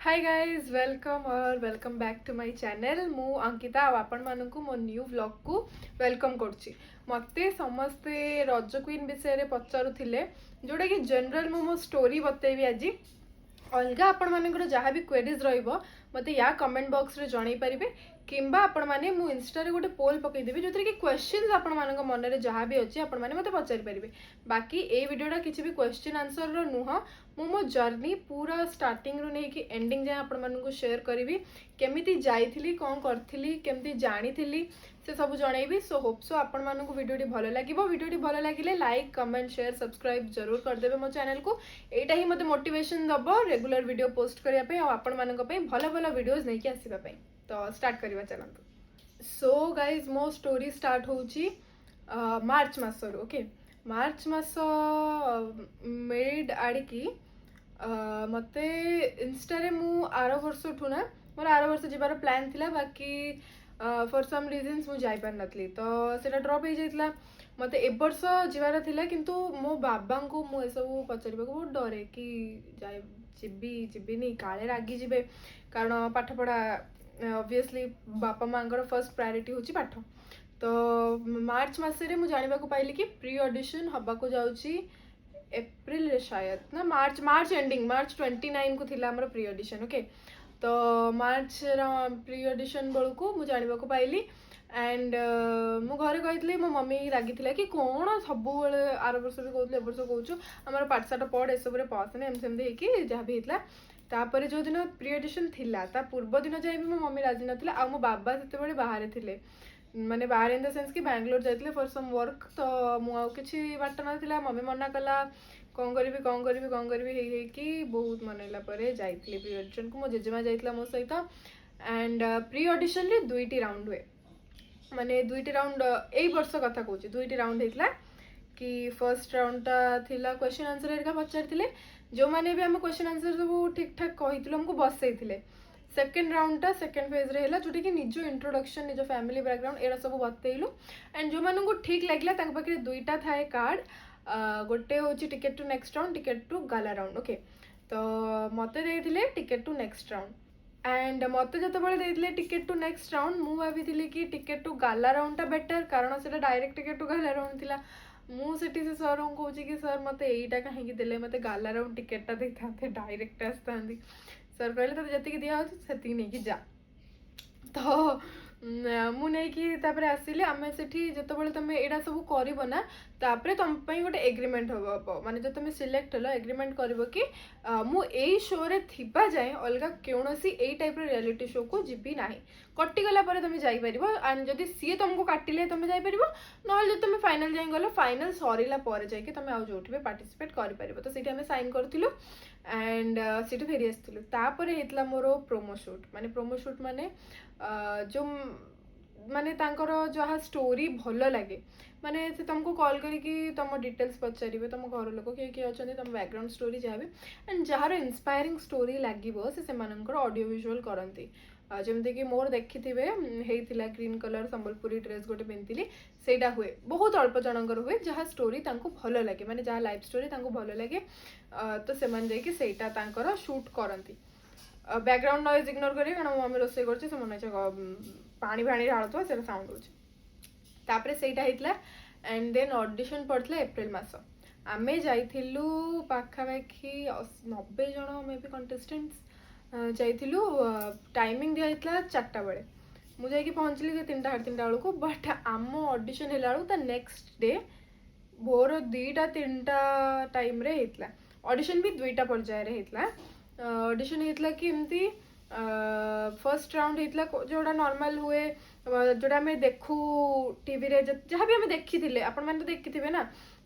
Hi guys welcome back to my channel मु अंकिता आपण मानकु मो न्यू व्लॉग को वेलकम करछि। मते समस्ते रज क्वीन विषय रे पचारुथिले जोटा कि जनरल मो स्टोरी बतेबी आज अलग आपण मानकर जहाँ भी क्वेरीज रहिबो मते या कमेंट बॉक्स रे जणाई परिबे किंबा आपण माने मु इंस्टा रे गोटे पोल पकई देबी जोथरे कि क्वेश्चंस आपण मानक मन रे जहाँ भी अछि आपण माने मते पचारि परिबे। बाकी ए वीडियोटा किछि भी क्वेश्चन आंसर रो नुह मो जर्नी पूरा स्टार्टिंग रू नहीं कि एंडिंग जाए आपण मानक शेयर करी केमिति जाइथिली कौन करथिली केमिति जानिथिली से सब जनइबी। सो होप सो आपण मानक वीडियोटी भल लागिबो। वीडियोटी भल लागिले लाइक कमेंट शेयर सब्सक्राइब जरूर कर देबे मो चैनल को। एटा ही मते मोटिवेशन दबो रेगुलर वीडियो पोस्ट करिया पे आ आपण मानक पे भल भल वीडियोस नै कि आसीबा पे। तो स्टार्ट करबा चलंतु। सो गाइज मो स्टोरी स्टार्ट होउची मार्च मासर। ओके मार्च मास मिड आड़ की मते इंस्टा रे मु आर वर्ष ठू ना मोर आर वर्ष जीवार प्लान थिला बाकी फॉर सम रीजन्स मु जाई पार नथली तो सेटा ड्रॉप हो जाइतला। मते ए वर्ष जीवार थिला किंतु मो बाबा को मु ए सब पचारिबा को बहुत डरे कि जाय जीबिनी काले रागी जिबे कारण पाठ पढ़ा ऑब्वियसली बापा मांगर फर्स्ट प्रायोरिटी होची पाठ। तो मार्च मासरे मु जानिबा को पाइली कि प्री ऑडिशन हबा को जाउची एप्रिल रे शायद ना मार्च एंडिंग मार्च 29 को थिला हमर प्री ऑडिशन। ओके तो मार्च प्री ऑडिशन बेलू को मु जानिबा को पाइली एंड मु घरे कही मो मम्मी रागी कि कौन सब आर वर्ष भी कहते वर्ष कहूँ आम पाठशाठ पढ़ एसबू पसने एमती जहाँ भी होता। तापर जो दिन प्री ऑडिशन थिला ता पूर्व दिन जाए भी मो मम्मी राजी नथिला आ मो बाबा से बाहर थे माने बाहर इन द सेंस कि बैंगलोर जाते फॉर सम वर्क। तो मुझे बाट ना मम्मी मना कला कौन करी कि बहुत मनैला जाइए प्री ऑडिशन को मो जेजेमा जाइला मो सहित एंड प्री ऑडिशन रे दुईटी राउंड हुए माने दुईटी राउंड एई वर्ष कथा कहूँ दुईटी राउंड होता कि फर्स्ट राउंडटा थिला क्वेश्चन आंसर एरिका पचारिथिले जो माने भी आम क्वेश्चन आंसर सब ठीक ठाक कही हमको बसई। सेकेंड राउंडटा सेकेंड फेज रे हैला जोटी कि निजो इंट्रोडक्शन निजो फैमिली बैकग्राउंड एरा सब बतैलु एंड जो मानू ठीक लगे पाखे दुईटा थाए कार्ड गोटे हूँ ticket to next round ticket to gala round. Okay तो मते देइथिले ticket to next round and मते जतबेले देइथिले टिकेट टू नेक्स्ट राउंड मु भाभी कि टिकेट टू गाला राउंडटा बेटर कारण से direct ticket to gala round थिला। मुझे से सर को कहूँ कि सर मत यहीटा कहीं देले मत गाला राउंड टिकेटा देते डायरेक्ट आसता सर कहले तो जी दिया से नहीं जा। तो मुझे आसिले आम से जिते तुम यहाँ सब करना तुम गोटे एग्रीमेंट हम माने जो तुम सिलेक्ट हल एग्रीमेंट कर कि मुझे शो रे थिबा जाए अलग कौन यही टाइप रियलिटी शो को जीवी ना कटिगला तुम जापर एंड जदि सी तुमको काटिले तुम जापर ना जो तुम फाइनल जाए गल फाइनल सरला जाकि तुम आउ जो भी पार्टिसिपेट कर तो सीट आम साइन करूँ एंड सीट फेरी आसता मोर प्रोमो शूट माने जो माने तांकर जहाँ स्टोरी भल लगे माने से तुमको कॉल करके तुम डिटेल्स पचारे तुम घर लोक किए किए अच्छा तुम बैकग्राउंड स्टोरी जहाँ भी एंड जार इंस्पायरिंग स्टोरी लगे से ऑडियो विजुअल करती जमती कि मोर देखी थे ग्रीन कलर संबलपुरी ड्रेस गोटे पिंधि सेटा हुए बहुत अल्प जनकर हुए जहाँ स्टोरी भल लगे माने जहाँ लाइफ स्टोरी भल लगे तो से शूट करती बैकग्राउंड नॉइज इग्नोर करें कारण मम्मी रोसे कर पानी भाणी ढालुवा से साउंड होपर से एंड देन ऑडिशन पड़ता एप्रिल मास आम जाइलु पाखापाखि 90 जन मे बी कंटेस्टेंट्स जाइलु टाइमिंग दिया 4टा बेले मुझे पहुँचली 3टा 3:30 बेलू बट आम ऑडिशन है ता नेक्स्ट डे भोर 2टा 3टा टाइम रे होता ऑडिशन भी 2टा पर्यायर होता। ऑडिशन होता कि एमती फर्स्ट राउंड होता जोड़ा नॉर्मल हुए जोड़ा आम देखू टीवी रे जहाँ भी आम देखी थे आपण मैंने तो देखी थे ना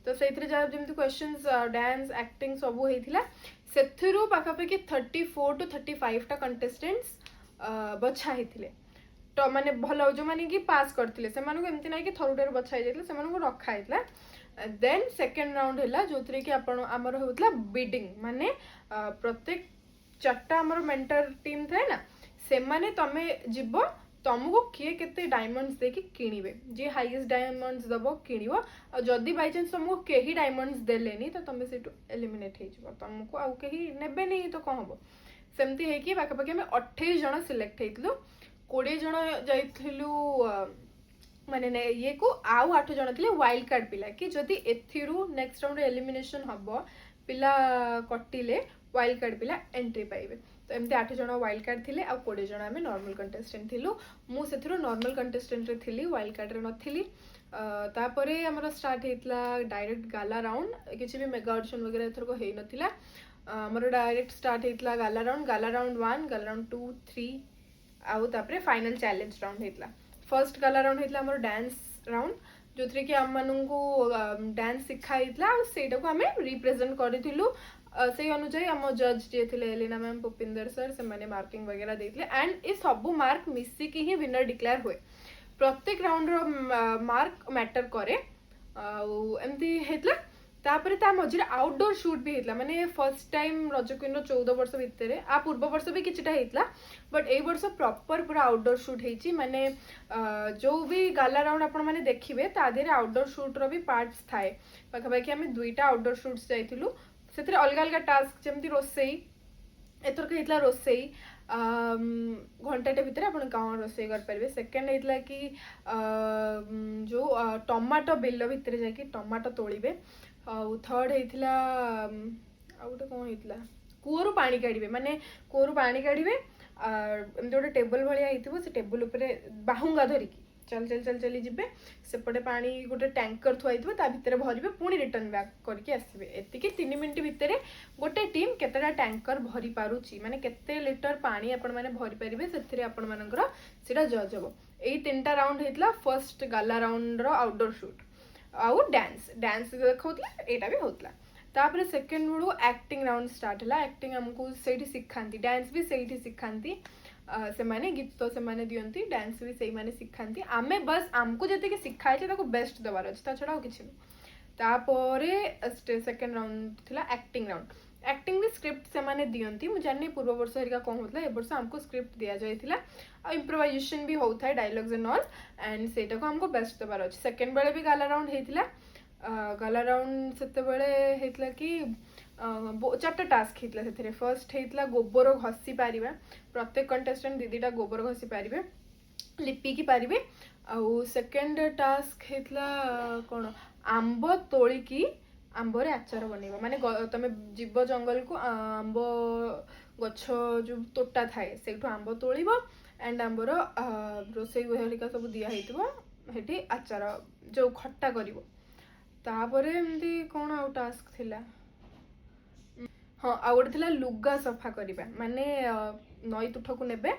तो से जमी क्वेश्चंस डांस एक्टिंग सब होता से पाखापाखि 34 to 35 टा कंटेस्टेंट्स बछा होते तो माने भल जो मैंने कि पास करते एमती ना कि थरुटार बछा जाते रखाई। देन सेकेंड राउंड है जो कि आमर होता बिडिंग माने प्रत्येक 4टा आमर मेंटर टीम थाए ना से माने तमे जीव तुमको किए केते डायमंड्स देकी किणवे जी हाईएस्ट डायमंड्स दब किणव जदि बाय चांस तुमको कहीं डायमंड्स देलेनी तो तुम से एलिमिनेट हो तुमको आउ कहीं नेबे नहीं तो कौन हम सेमती है पाखापाखि आम 28 जन सिलेक्ट होइतलु 20 जन जाइथिलु माने ये को आउ 8 जन थिले वाइल्ड कार्ड पिला कि जदि एथिरु नेक्स्ट राउंड एलिमिनेशन हबो पिला कटिले वाइल्ड कार्ड पिला एंट्री पाइबे तो एमती 8 जन वाइल्ड कार्ड थिले आ 20 जन आमे नॉर्मल कंटेस्टेंट थिलु मु सेथिरु नॉर्मल कंटेस्टेंट रे थिली वाइल्ड कार्ड रे नथिली तापरे हमर स्टार्ट हेतला डायरेक्ट गाला राउंड किछि भी मेगा ऑडिशन वगैरह एथर को हेइ नथिला हमर डायरेक्ट स्टार्ट हेतला गाला राउंड 1 गाला राउंड 2 3 आउ तापरे फाइनल चैलेंज राउंड हेतला फर्स्ट गाला राउंड हेतला हमर डांस राउंड जो थ्री कि हम मानू डांस सिखाइला सेटा को आमे रिप्रेजेंट करिथिलु से अनुसार आम जज जी थे एलिना मैम भूपिंदर सर से माने मार्किंग वगैरह देते एंड ये सब मार्क मिसिकी ही विनर डिक्लेयर हुए प्रत्येक राउंड रो मार्क मैटर करे एमती हेतला तापरे ता मझिरे आउटडोर शूट भी हेतला माने फर्स्ट टाइम रज क्वीन रो 14 वर्ष भितर आ पूर्व वर्ष भी किछटा हेतला बट ए वर्ष प्रॉपर पूरा आउटडोर शूट हेची माने जो भी गाला राउंड आपण माने देखिबे ता देरे आउटडोर शूट रो भी पार्ट्स थाए पाखापाखि आमे दुईटा आउटडोर शूट्स जाइथिलु से अलग अलग टास्क जमती रोसई एथर हेतला रोसई घंटाटे भितर आप कौन रोसई करेंगे सेकेंड होता कि जो टमाटो बिल भितर जाकि टमाटो तोड़े थर्ड होता गोटे कौन होता कूअरु पानी काढ़े माने कूअरु पानी काढ़े एमती गोटे टेबल भाया से टेबल उपर बाहुंगा धरिकी चल चल चल चली जिबे सेपटे पानी गोटे टैंकर थुआई भितर भरबे पुणी रिटर्न बैक करके आसबे एतिकी 3 मिनिट भितर गोटे टीम केतेटा टैंकर भरी पारुची माने केते लिटर पानी आपण माने भरी परिबे सेथिरे आपण मानकर सेटा जज हबो एई तीनटा राउंड हेतला फर्स्ट गाला राउंड रो आउटडोर शूट आउ डांस डांस देखौतला एटा भी होतला तापर सेकंड बेलू एक्टिंग राउंड स्टार्ट हला एक्टिंग हमको सेठी सिखांती डांस भी सेठी सिखांती से माने गीत से माने दियंती डांस भी से माने सिखांती आमे बस आमको जते के सिखाइ छै ताको बेस्ट दबार अछि ता छडा किछि तापरे सेकंड राउंड थिला एक्टिंग राउंड एक्टिंग भी स्क्रिप्ट से माने दियंती मु जानि पूर्व वर्ष हरिका कोन होतला ए वर्ष हमको स्क्रिप्ट दिया जायथिला आ इम्प्रोवाइजेशन भी होता डायलॉग्स एंड ऑल एंड सेटा को हमको बेस्ट दबार अछि सेकंड बेले भी गाला राउंड हेतिला गाला राउंड सेते बेले हेतिला कि 4टा टास्क हेतला से फर्स्ट हेतला गोबर घसी पारिबा प्रत्येक कंटेस्टेंट दीदीटा गोबर घसी पारिबे लिपिकी पारिबे आउ सेकंड टास्क हेतला कोन आंब तोळिकी आंब रे आचार बनेबा माने तमे जीव जंगल को आंब गछ जो तोटा थाए सेठो आंब तोळिबो एंड आंबर रोसई हरिका सब दिया हेतिबो हेटी आचार जो खट्टा करिवो तापरे एमती कोन आउ टास्क थिला हाँ आ गोटे थिला लुगा सफा करबा माने नई तुठ को नेबे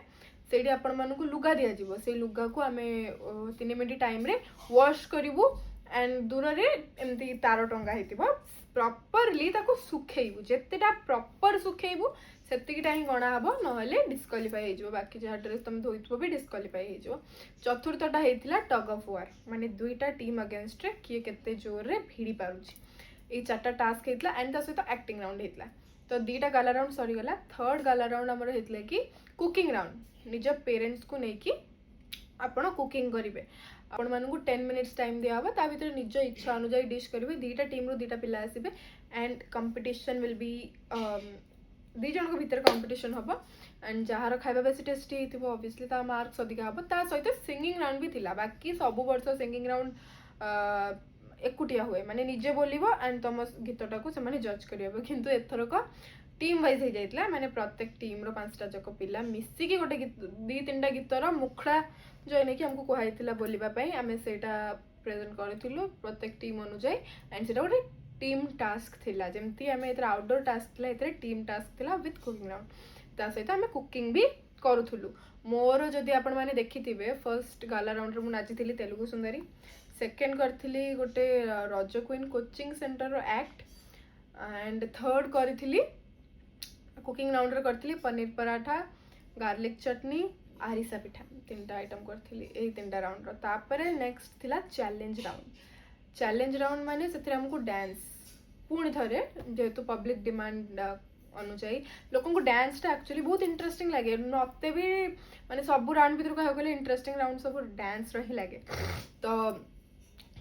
सेठी आपण मानकु लुगा दिया जिवो से लुगा को आमे 3 मिनिट टाइम रे वॉश करिवु एंड दूर रे एमती तार टंगा हेतिबो प्रॉपरली ताको सुखेइबु जेतेटा प्रॉपर सुखेइबु सेतिकी टाइम गणा हबो नहले डिस्क्वालिफाई हे जिवो बाकी जहा ड्रेस तुम धोइतबो भी डिस्क्वालिफाई हे जिवो चतुर्थटा हेतिला टग ऑफ वार माने दुईटा टीम अगेंस्ट रे किए केते जोर रे भिड़ी पारुची ए 4टा टास्क हेतिला एंड ता सहित एक्टिंग राउंड हेतिला तो 2टा गाला राउंड सरी गला थर्ड गाला राउंड हमर हेतले कि कुकिंग राउंड निज पेरेंट्स को नै कि आपण कुकिंग करिवे आपण मानकु 10 मिनिट्स टाइम दिया हबा ता भीतर निज इच्छा अनुसार डिश करिवे 2टा टीम रो 2टा पिला आसीबे एंड कंपटीशन विल बी 2 जन को भीतर कंपटीशन हबा एंड जहार खाइबा बेसी टेस्टी हेतिबो ऑब्वियसली ता मार्क्स अधिक हबा ता सहित सिंगिंग राउंड भी थिला बाकी सब वर्ष सिंगिंग राउंड एकुटिया हुए माने निजे बोलिबो एंड तुम गीतटा को से माने जज करियबो किंतु एथरक टीम वाइज हे जाइतला माने प्रत्येक टीम रो 5टा जक पिला मिसी की गोटे गीत 2-3टा गीतर मुखड़ा जो ने कि हमको कहैतिला बोलिबा पई हमें सेटा प्रेजेंट करथिलु प्रत्येक टीम अनुसार एंड सेटा गोटे टीम टास्क थिला जेमती हमें एथर आउटडोर टास्क थिला एथर टीम टास्क थिला विथ कुकिंग राउंड ता सहित हमें कुकिंग भी करूथुलु मोर जदी आपण माने देखिथिबे फर्स्ट गाला राउंड रे मु नाचिथिली तेलुगु सुंदरी सेकेंड करथिली गोटे रज क्वीन कोचिंग सेंटर रो एक्ट एंड थर्ड करथिली कुकिंग राउंड रे करथिली पनीर पराठा गार्लिक चटनी आरिसा पिठा 3टा आइटम करथिली ए 3टा राउंड रो तापरे नेक्स्ट थिला चैलेंज राउंड माने सेथरे हमको डांस पुणी थरे जेतु पब्लिक डिमांड अनुसार लोक डांस टा एक्चुअली बहुत इंटरेस्टिंग लगे मते भी माने सब राउंड भीतर कह गले इंटरेस्टिंग राउंड सब डांस रही लगे तो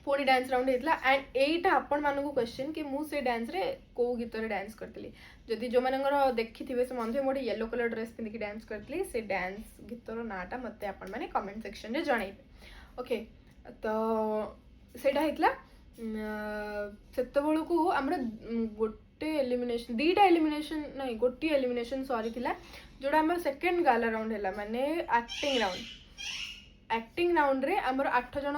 पुणी डांस राउंड होता एंड एटा आपण मानक क्वेश्चन कि मुझे डांस रे को गीत रे डांस करती जदि जो मानकर देखी थे से मन मोटे येलो कलर ड्रेस पिंधिकी डांस करती से डांस गीतर नाटा मत आपण मैंने कमेंट सेक्शन रे जनइबे ओके तो सेटा होता सेत बेलू आमर गोटे एलिमिनेशन दीटा एलिमिनेशन नहीं गोटे एलिमिनेशन सरी जोड़ा आम सेकेंड गाला राउंड है माने एक्टिंग राउंड रे आमर 8 जन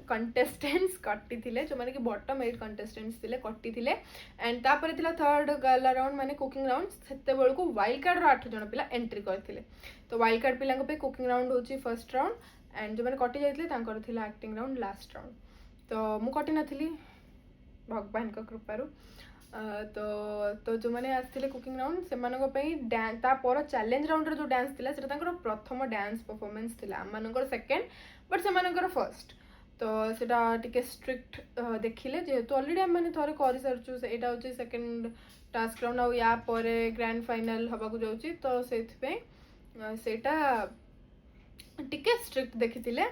कंटेस्टेंट्स कटी थिले जो माने कि बॉटम 8 कंटेस्टेंट्स थिले कटी थिले एंड तापर थिला थर्ड गाला राउंड माने कुकिंग राउंड सेते बेल को वाइल्ड कार्ड रो 8 जन पिला एंट्री करथिले तो वाइल्ड कार्ड पिला पे कुकिंग राउंड होची फर्स्ट राउंड एंड जो माने कटी जाइथिले तांकर थिला एक्टिंग राउंड लास्ट राउंड तो मु कटी नथिली भगवान का कृपारू तो जो मैंने आसते कुकिंग राउंड से डांस तापर चैलेंज राउंड जो डांस थिला सेटा प्रथम डांस परफॉर्मेंस थिला आमनकर सेकेंड बट से फर्स्ट तो सेटा टिके स्ट्रिक्ट देखिले जेहेतु ऑलरेडी आम मैंने थोड़े कर सारचु एटा होची सेकेंड टास्क राउंड आ या परे ग्रैंड फाइनल हवा को जाउची तो सेटा सेटा टिके स्ट्रिक्ट देखिथिले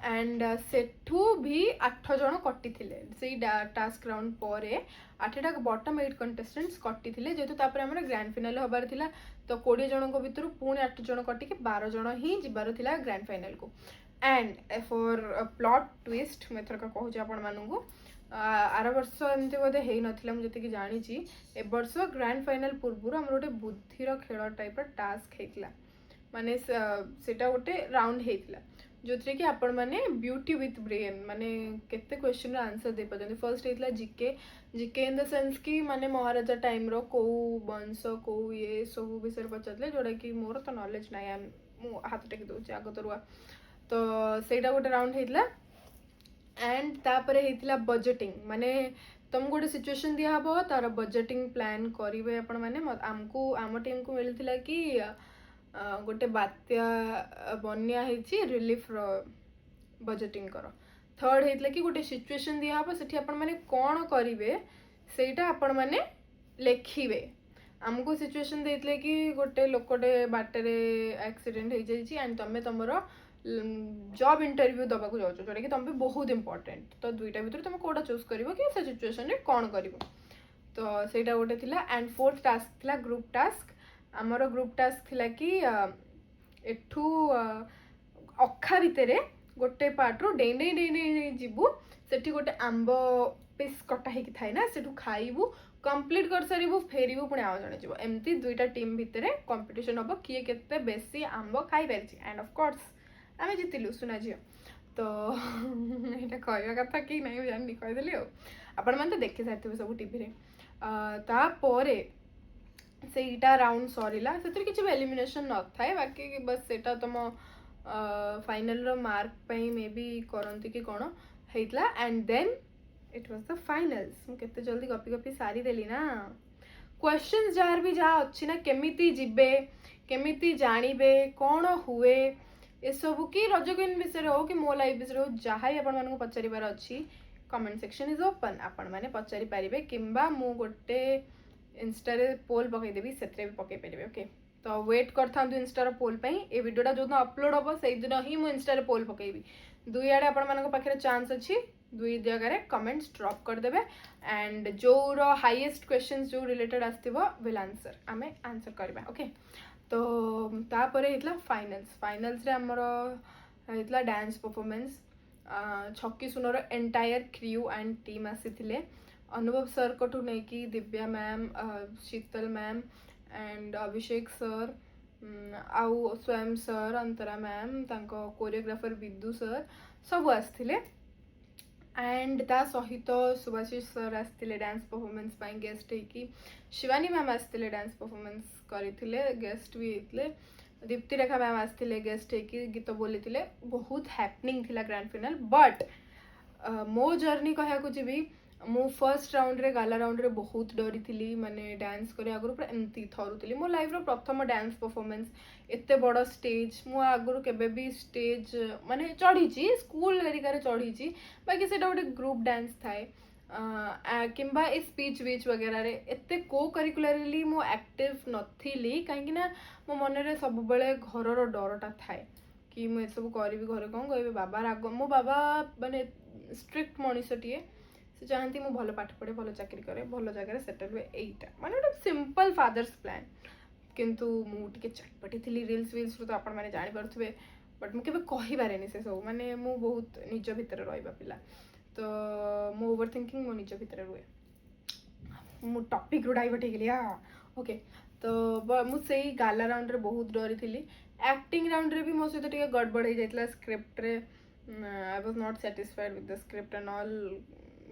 एंड सेठू भी 8 जन कटी थिले से टास्क राउंड पर 8टा बॉटम 8 कंटेस्टेंट्स कटी थिले जेहेतु तापर हमर ग्रैंड फाइनल हबार थिला तो 20 जन को भितर पुणी 8 जन कटी के 12 जन ही जिबार थिला ग्रैंड फाइनल को एंड फॉर प्लॉट ट्विस्ट मैं थरका कहूँ आपण मानू आर वर्ष एमती बोधे है नाला मुझे जी जानी ए वर्ष ग्रैंड फाइनल पूर्व आम गोटे बुद्धिर खेल टाइप टास्क होता माने सेटा गोटे राउंड होता जो थी कि आपण मैंने ब्यूटी विथ ब्रेन माने केते क्वेश्चन आंसर दे पाते फर्स्ट होता GK GK in the sense कि माने महाराजा टाइम रो को वंश को ये सब विषय पचारे जोड़ा कि मोर तो नॉलेज ना हाथ टेक दूसरी आग तरुआ तो सेटा गोटे राउंड होता एंड तापर होता बजेटिंग माने तुम गोटे सिचुएशन दिया हम तार बजेटिंग प्लान करेंगे आपण मैंने आमको आम टीम को मिलता कि गोटे बात्या बन्या रिलीफ बजेटिंग कर थर्ड होता कि गोटे सिचुएशन दिया हम से मैंने कौन करेंगे सेटा आपण मैंने लिखे आमको सिचुएशन देते कि गोटे लोकटे बाटरे एक्सीडेंट हो जाए एंड तुम तुम जॉब इंटरव्यू दबाक जाओ जोटा कि तुम बहुत इंपोर्टेंट तो दुईटा भर तुम कौटा चूज कर से सिचुएशन रे कौन कर तो सेटा गोटे थिला एंड फोर्थ टास्क थिला ग्रुप टास्क आमर ग्रुप टास्क थिला कि एठू अखा भितर गोटे पार्ट रो डेई डेई डेई डेई जीवु सेठी गोटे आंब पीस कटा होगी थाए ना सेठू खाइबू कंप्लीट कर सारू फेरबू पुणी आउ जड़े जीव एमती दुईटा टीम भितर कंपटीशन हम किए केते बेसी आंब खाई पारिछि एंड ऑफ कोर्स आम जीतिलु सुना झील तो यहाँ कहवा कथा कि नहीं जानी कहीदेली आपण मैंने तो देखी सारी सब टीवी तापर सेटा राउंड सरला से किसी एलिमिनेशन न थाए बाकी बस सेटा तुम फाइनल रो मार्क पई मे बी करंती कि कौन होता and then it was the finals मुझे जल्दी गपी गपी सारी देली ना क्वेश्चन जार भी जहाँ अच्छी ना केमिति जिबे केमिति जानिबे कौन हुए ये सब कि रज क्वीन विषय हो कि मो लाइफ विषय हो जहाँ ही आपण मानक पचार अच्छी कमेंट सेक्शन इज ओपन आपण मैंने पचारि पारे किंबा मु गोटे इंस्टा रे पोल पकईदेवी से भी पकई पारे ओके तो वेट कर था इंस्टार पोल ये वीडियोटा जो दिन अपलोड हम से दिन ही मुझे इंस्टा पोल पकईबी दुई आड़े आपण पाखे चांस अच्छी दुई जगह कमेंट्स ड्रॉप करदे एंड जो हाईएस्ट क्वेश्चन जो रिलेटेड आसो विल आंसर आम आंसर करवा ओके तो तापर होता फाइनल्स फाइनल्स रे आमर होता डांस परफॉर्मेंस छक्की सुनर एंटायर क्रू एंड टीम आसी अनुभव सर को नहीं Divya ma'am Sheetal ma'am and Abhishek sir आउ स्वयं सर अंतरा मैम तांको कोरियोग्राफर विदु सर सब आसते एंड ता सहित सुभाषिष सर आसते डांस परफॉर्मेंस पाई गेस्ट होगी शिवानी मैम आसते डांस परफॉर्मेंस करते गेस्ट भी होते दीप्ति रेखा मैम आसते गेस्ट होगी गीत बोली बहुत हैपनिंग थिला ग्रैंड फाइनल बट मो जर्नी कहूँ जी मु फर्स्ट राउंड रे गाला राउंड रे बहुत डरी थी माने डांस करे आगुरी पूरा एमती थरुली मो लाइफ रो प्रथम डांस परफॉर्मेंस एते बड़ स्टेज मु आगुरी केबे भी स्टेज माने चढ़ी स्कूल एरिका चढ़ी बाकी से गोटे ग्रुप डांस थाए किंबा ए स्पीच वीच वगैरह रे एते को करिकुलरली मो एक्टिव नथिली कहीं ना मो मन रे सब बेले घर रो डरटा थाए कि मुझे सब करी घरे कौन कहे बाबा राग मो बाबा माने स्ट्रिक्ट मनीषटीए से चाहती मु भल पाठ पढ़े भल चाकरी करे भल जगह सेटल हुए यहीटा माने गोटे सिंपल फादर्स प्लान किंतु मुझे चटपटी थी रिल्स विल्स तो आपण मैंने जापे बट मुझे कहीपे से सब माने मु बहुत निज भितर रहा पिला तो मो ओवर थिंकिंग मो निज भितर रुए मु टॉपिक रू डाइवर्ट हो गली ओके तो मुझे गाला राउंड रे बहुत डरी थी एक्टिंग राउंड रे भी मो सहित टिके गड़बड़ हो जाता स्क्रिप्ट रे I was not satisfied with the script and all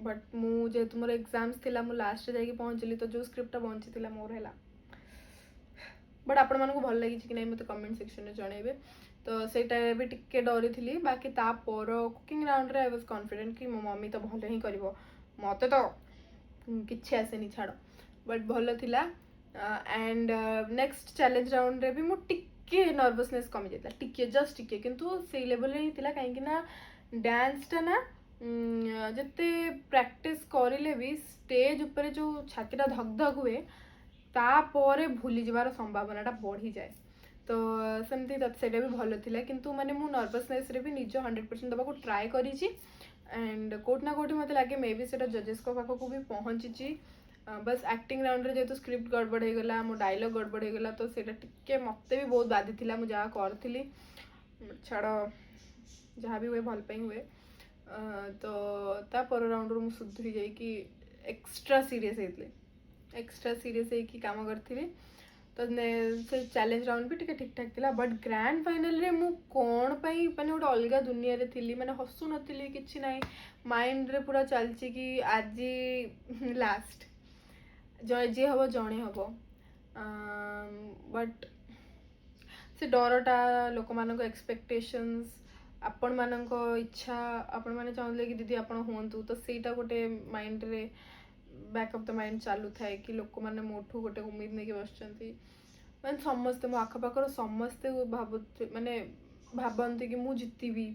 but मु जेहेतु मोर एग्जाम्स थिला मु लास्ट रे जाके पहुंचली तो जो स्क्रिप्ट बंची थिला मोर हैला बट आपण मानक भल लगी कि नहीं मते कमेंट सेक्शन में जणेबे तो सेटा भी टिके डरी थी बाकी ता पर कुकिंग राउंड रे आई वाज कॉन्फिडेंट कि मो मम्मी तो भल ही करिवो मते तो किछि आसेनी छाड़ बट भल थिला एंड नेक्स्ट चैलेंज राउंड रे भी मु टिके नर्वसनेस कमी जाता टिके जस्ट टिके किंतु से लेवल रे थिला काहे कि ना डांस टा ना जते प्रैक्टिस करिले भी स्टेज ऊपर जो छातीटा धक धक हुए तापर भूली जबार संभावनाटा बढ़ी जाए तो सेमती सेटा भी भल थिला किंतु माने मु नर्वसनेस रे भी निज 100% दबाको ट्राई करिछि एंड कोट ना कोटी मते लागे मे बी सेटा जजेस को पाखो को भी पहुंची बस एक्टिंग राउंड रे जेतु स्क्रिप्ट गड़बड़ हो गला मो डायलॉग गड़बड़ हो गला तो सेटा टिके मते भी बहुत बाधी थिला मु जा करथिली छाड़ जहाँ भी हुए भल पई हुए तो ता पर राउंड रो मु सुधरी जाई कि एक्स्ट्रा सीरियस है काम करी तो से चैलेंज राउंड भी टिके ठीक ठाक थिला बट ग्रैंड फाइनल रे मु कौन पाई माने गोटे अलग दुनिया रे थिली माने हसु नथिली किछि नाही माइंड रे पूरा चलची कि आज लास्ट जे हबो जणे हबो बट से डरटा लोक मानको एक्सपेक्टेशंस आपण मानको इच्छा आपण माने चाहले कि दीदी आपण होंतु तो सेटा गोटे माइंड रे बैक ऑफ द माइंड चालू थाए कि लोक मैंने मोठू गोटे उम्मीद नहीं बस मैं समस्ते मो आखपाखर समस्ते माने भावती कि मुझे जीतबी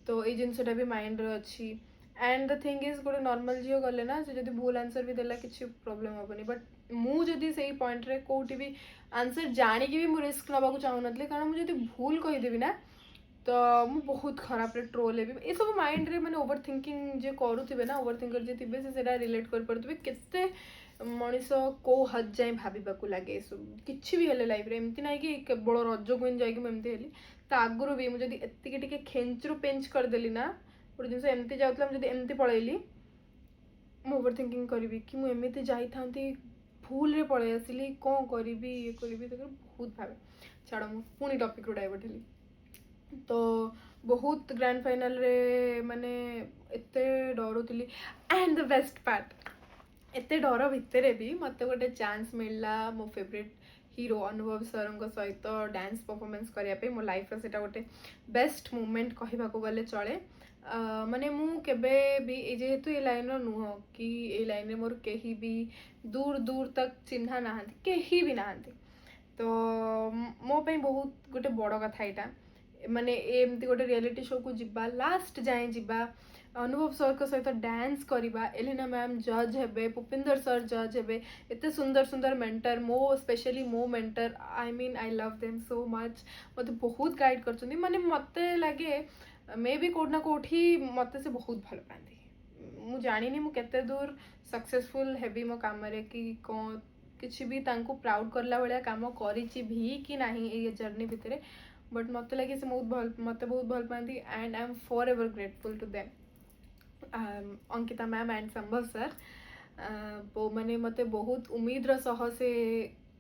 तो ये जिनसटा भी माइंड रे अच्छी एंड द थिंग इज गोटे नॉर्मल झील गले ना से जब भूल आंसर भी देला किसी प्रॉब्लम हेनी बट मुझे से पॉइंट रे कोटी भी आंसर जानिकी भी मुझे रिस्क नवा चाहूँ कारण मुझे भूल कहीदेवी ना तो मु बहुत खराब रे ट्रोल भी ये सब माइंड रे माने ओवर थिंकिंग जे करूथिबे ना ओवर थिंकर जे थिबे से सेटा रिलेट कर परथिबे केते मनीष को हद जाए भाबा लगे सब किछि भी हेले लाइफ रे एमती नाही कि केवल रज क्वीन जाई कि मैं एमती हेली तो आगुरु भी मु जदी एत्तिके टिके खेंचरू पेंच कर देली ना गोटे जिनस एमती जाउतला जदी एमती पळैली मु ओवर थिंकिंग करबी कि मु एमती जाई थांती भूल रे पळै आसिली कोन करबी ये करबी तो बहुत भाबे छाड़ मु पुनी टॉपिक रो डाइवर्ट हेली तो बहुत ग्रैंड फाइनल रे माने एते डरुली एंड द बेस्ट पार्ट एते डर भितर भी मत गोटे चांस मिलला मो फेवरेट हीरो अनुभव सर सहित डांस परफॉर्मेंस करने मो लाइफ रो सेटा गोटे बेस्ट मोमेंट कहबा को गले चले माने मु केबे भी जेहेतु ये लाइन नुह कि ये लाइन मोर कहीं भी दूर दूर तक चिन्हा ना कहीं भी ना तो मो पे बहुत गोटे बड़ कथा यहाँ माने एमती गोटे रियलिटी शो को जिबा लास्ट जाए जिबा अनुभव सर सहित डांस करवा एलिना मैम जज हेबे पुपिंदर सर जज हेबे एते सुंदर सुंदर मेंटर मो स्पेशली मो mentor I mean I love them so much मत बहुत गाइड करछन्ती माने मते लागे मे बी कोड ना कोठी मते से बहुत भल पाती मु जानिनी मु केते दूर सक्सेसफुल हेबी मो काम रे कि किछि भी तांको प्राउड करला भलिया काम करिछि भी कि नाही ए जर्नी भितरे बट मत लगे से मत बहुत भल पाती and I am forever grateful to them Ankita ma'am and Sambhav sir मैंने मत बहुत उम्मीद सह से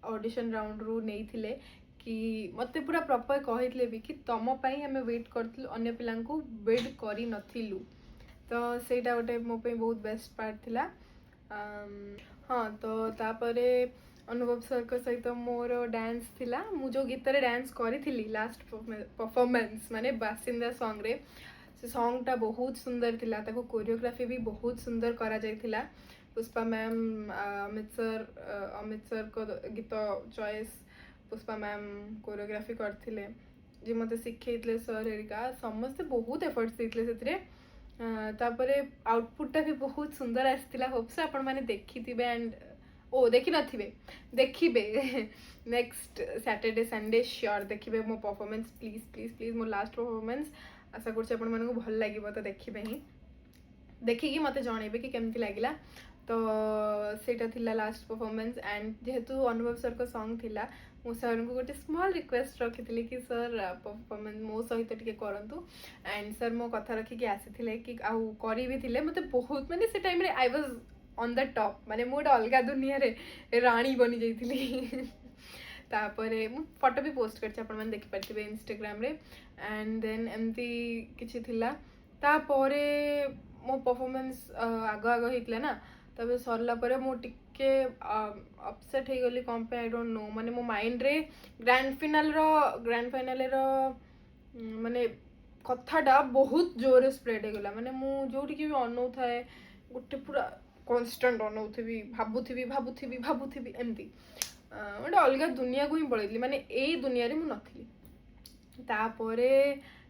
ऑडिशन राउंड रू नहीं थिले कि मत पूरा प्रॉपर कहते भी कि तुम आम वेट करूँ अन्य पिला वेट कर नथिलु तो सेटा गोटे मो बहुत बेस्ट पार्ट थिला हाँ तो तापरे अनुभव सर सहित मोर डांस थिला मु जो गीत रे डांस करी लास्ट परफॉर्मेंस माने बासिंदा सॉन्ग रे से सॉन्ग टा बहुत सुंदर थिला ताको कोरियोग्राफी भी बहुत सुंदर करा जाय थिला पुष्पा मैम अमित सर को गीत चॉइस पुष्पा मैम कोरियोग्राफी करथिले जे मते सिखेइतले सर हेरिका समस्त बहुत एफर्ट्स देइतले सेतरे तापरे आउटपुट टा भी बहुत सुंदर आस्थिला होप से आपण माने देखिथिबे एंड ओ देखी नथिबे देखिबे नेक्स्ट सैटरडे संडे श्योर देखिबे मो परफॉर्मेंस प्लीज प्लीज प्लीज मो लास्ट परफॉर्मेंस आशा करछि आपण मानकु भल लागिबो तो देखिबे ही देखिकी मते जणेबे कि केमती लागिला तो सेटा थिला लास्ट परफॉर्मेंस एंड जेहेतु अनुभव सर को सॉन्ग थिला मो सर को गोटे स्मॉल रिक्वेस्ट रखिथिले कि सर परफॉर्मेंस मो सहित टिके करंतु एंड सर मो कथा रखिकी आसीथिले कि आउ करी भी थिले मते बहुत माने से टाइम रे I was on the top माने मो अलगा दुनिया रे रानी बनी जाइथिली तापरे मु फोटो भी पोस्ट करछि आपण माने देखि पारथिबे इंस्टाग्राम रे एंड देन एमती किछि थिला तापरे मो परफॉर्मेंस आगो आगो हितला ना तबे सरला परे मो टिके अपसेट हे गली कम पे आई डोंट नो माने मो माइंड रे ग्रैंड फाइनल रो माने कथाटा बहुत जोरे स्प्रेड हे गला माने मु जोठी कि अनौ थाए गोटे पूरा कांस्टेंट अनौथिबी भाबुथिबी एमती गोटे अलग दुनिया को ही पड़ेली माने एई दुनिया रे मु नथिली तापरे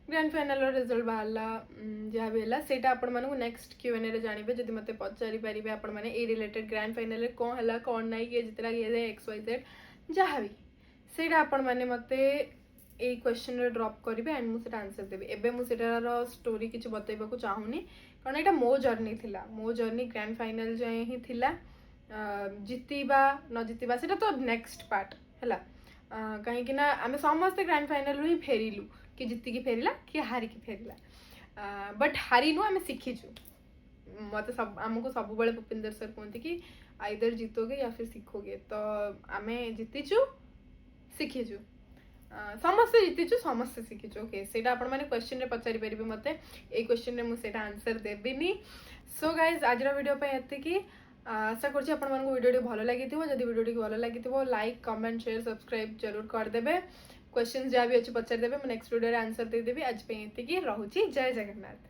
ग्रैंड फाइनल रिजल्ट बाहरला जहाँ भी है सेटा आपण मानू नेक्स्ट Q&A रे जानिबे जदि मते पचारि परिबे आपण माने ए रिलेटेड ग्रैंड फाइनल रे कोन हला कोन नाही के जितरा के XYZ जहाँ भी सेटा आपण माने मते ए क्वेश्चन रे ड्रॉप करिवे एंड मु सेटा आंसर देबे एबे मु सेटार स्टोरी किछ बतैबा को चाहुनी कारण एटा मो जर्नी थिला मो जर्नी ग्रैंड फाइनल जाए ही थिला जितिबा न जितिबा सेटा तो नेक्स्ट पार्ट हला कहीं कि ना आमे समस्त ग्रैंड फाइनल ही फेरिलु कि जिति की फेरिला कि हारी की फेरिला बट हारी नु आमे सिखिछु मत सब हमको सब बळे भूपिंदर सर कहते कि आइदर जीतोगे या फिर सीखोगे तो आमे जितिछु सिखिछु समस्त जीतिछु समस्त सिखिछु ओके सेटा आपण माने क्वेश्चन रे पचारि परिबे मते ए क्वेश्चन रे मु सेटा आंसर देबिनी सो गाइस आज रो वीडियो पे एते कि आशा करछि आपण मानको वीडियो भलो लागिथिबो जदि वीडियो भलो लागिथिबो लाइक कमेंट शेयर सब्सक्राइब जरूर कर देबे क्वेश्चन जहाँ भी अच्छे पचार देबे मैं नेक्स्ट वीडियो रे आंसर दे देबी आज पे एते कि रहूची जय जगन्नाथ।